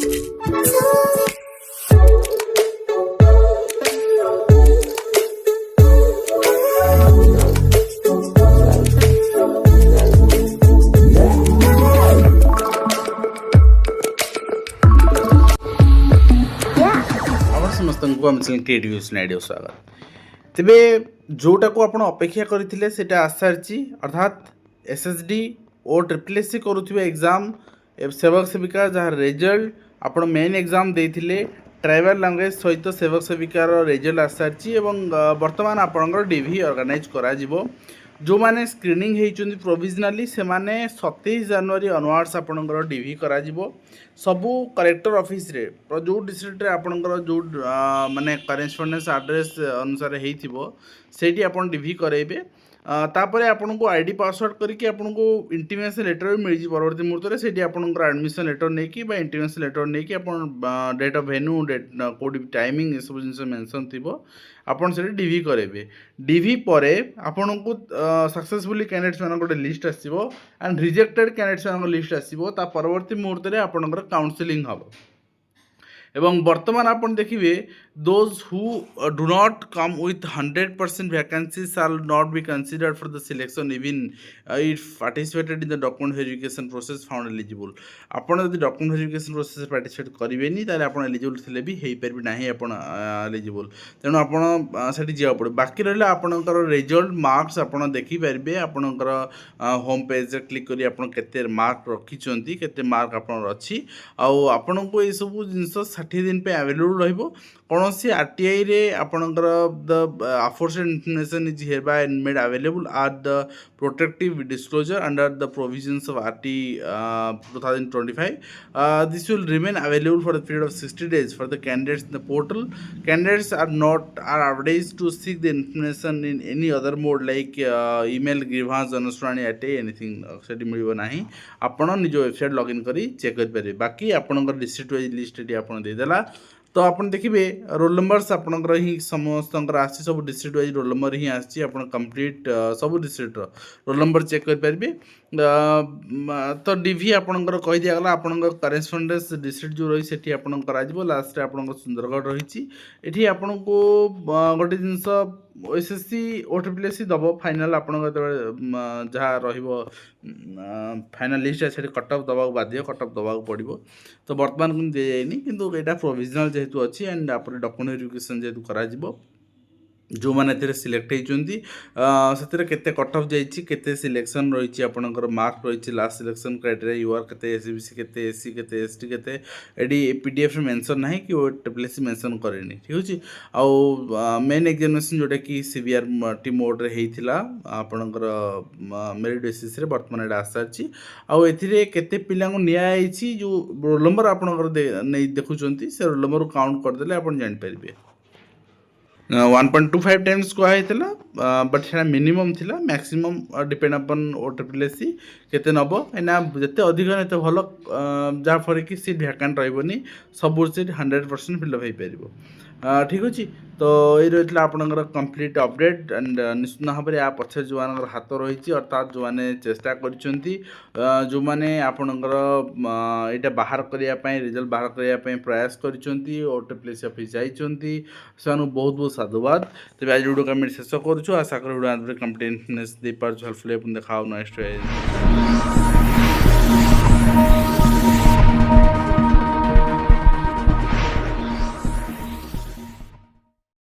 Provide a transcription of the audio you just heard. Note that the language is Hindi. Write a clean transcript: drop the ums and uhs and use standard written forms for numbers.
समस्त आम क्रिएटिव आइडिया स्वागत तेबे जोटा को आपण अपेक्षा करथिले सेटा आसारची अर्थात एसएसडी ओ ट्रिपल एससी करूथिबे एग्जाम सेवक सेविका जहाँ रिजल्ट आपण मेन एग्जाम देथिले ट्राइबल लैंग्वेज सहित सेवक सेविकार रिजल्ट आसारची एवं वर्तमान आपणकर डीवी ऑर्गेनाइज करा जिवो जो माने स्क्रीनिंग होती प्रोविजनाली से माने 27 जनवरी अनवार्ड्स आपणकर डीवी करा जिवो सबू कलेक्टर ऑफिस रे जो डिस्ट्रिक्ट रे आपणकर जो माने करेस्पोंडेंस एड्रेस अनुसार हेइथिबो सेठी आपण डीवी करेबे तापरे आपन को आईडी पासवर्ड करके आपन को इंटीमेशन लेटर भी मिल जी परवर्ती मुहूर्त में सेठी आपनकर एडमिशन लेटर नहीं कि इंटीमेशन लेटर नहीं कि आपन date of venue date code timing ये सब जिनस मेंशन थिबो आपन से डीवी करेबे डीवी परे आपन को सक्सेसफुली कैंडिडेट्स मान गोटे लिस्ट आसीबो एंड रिजेक्टेड कैंडिडेट्स मान लिस्ट आसीबो ता परवर्ती मुहूर्त में आपनकर काउंसलिंग हबो एवं वर्तमान आपन देखिए those who do not come with 100% vacancy shall not be considered for the selection even if participated in the document verification process found eligible आपन यदि डॉक्यूमेंट वेरिफिकेशन प्रोसेस पार्टिसिपेट करेंगे ताले आपन एलिजिबल थिले भी हेई परबे नाही आपन एलिजिबल तेणु आपन सेठी जिया पड़े बाकी रहला आपनकर रिजल्ट मार्क्स आपन देखि परबे आपनकर होम पेज रे क्लिक करी आपन केते मार्क रखिचंती केते मार्क आपन अछि आ आपन को ए सब जिंस 60 दिन पे अवेलेबल रहिबो कौन सी आरटीआई रे आपनकर the aforesaid information is hereby made available are the protective disclosure under the provisions of RT 2025 this will remain available for the period of 60 days for the candidates in the portal candidates are advertised to seek the information in any other mode like email grievance Janaswani RTI anything सेठी मिलिबो नाही आपण निज वेबसाइट लॉगिन करी चेक कर पारे बाकी आपनकर डिस्ट्रिक्ट वाइज लिस्ट एटी आपण दे देला तो आपन देखिए रोल नंबर्स आपनकर ही समस्त आसी सब डिस्ट्रिक्ट वाइज रोल नंबर ही आसी आपन कंप्लीट सब डिस्ट्रिक्ट रोल नंबर चेक कर पारे तो डीवी आपनकर कहि दिया गला आपनकर करेस्पोंडेंस डिस्ट्रिक्ट जो रही सेठी आपन करा जिवो लास्ट रे आपनकर सुंदरगढ़ रही एठी आपन को गोटे जिंस एसएससी ओ ट्रिपल एससी दबो फाइनल आपनकर जहाँ रहिबो फाइनल लिस्ट से कट ऑफ दबा बाध्य कट ऑफ दबा पड़ो तो बर्तमान को दि जाइनी किंतु एटा प्रोविजनल जेहेतु अच्छी एंड आपरे डॉक्यूमेंट वेरिफिकेशन जेहेतु करा जिवो जो मैंने सिलेक्ट होती से केते कट ऑफ जाइए केते सिलेक्शन रही आपनकर मार्क रही लास्ट सिलेक्शन क्राइटेरिया यूआर केते एसबीसी केते एससी केते एसटी केते एडी पीडीएफ मेंशन ना कि वो ट्रिपल एससी मेंशन करेनी ठीक अच्छे आउ मेन एग्जामिनेशन जोटा कि सीबीआर टी मोड रे हेइथिला आपनकर मेरिट बेसिस रे वर्तमान एटा आसारची आउ एथिरे केते पिला को निया आइछि जो रोल नंबर आपनकर नै देखुचंती से रोल नंबर काउंट कर देले आपन जानि परिबे 1.25 टाइम्स कहला बट से मिनिमम थिला मैक्सिमम डिपेंड अपन ओ ट्रिपल एससी केते नब एना जते अधिक नेते भल जहाँ फर कि सीट भैकेंट रही सब सीट 100% फिलअप हो पार ठीक अच्छे तो ये रही आपंकर कंप्लीट अपडेट एंड निश्चित भाव में या पछे जो हाथ रही अर्थात जो मैंने चेष्टा कर जो मैंने आपणकर यहाँ बाहर करने रिजल्ट बाहर करने प्रयास कर ट्रिपल एससी ऑफिस जाइए से बहुत बहुत साधुवाद तेज आज वीडियो कमेंट शेष करुँ आशा कर वीडियो कंप्लीट दे पार्छ हेल्पफुल देखा नेक्स्ट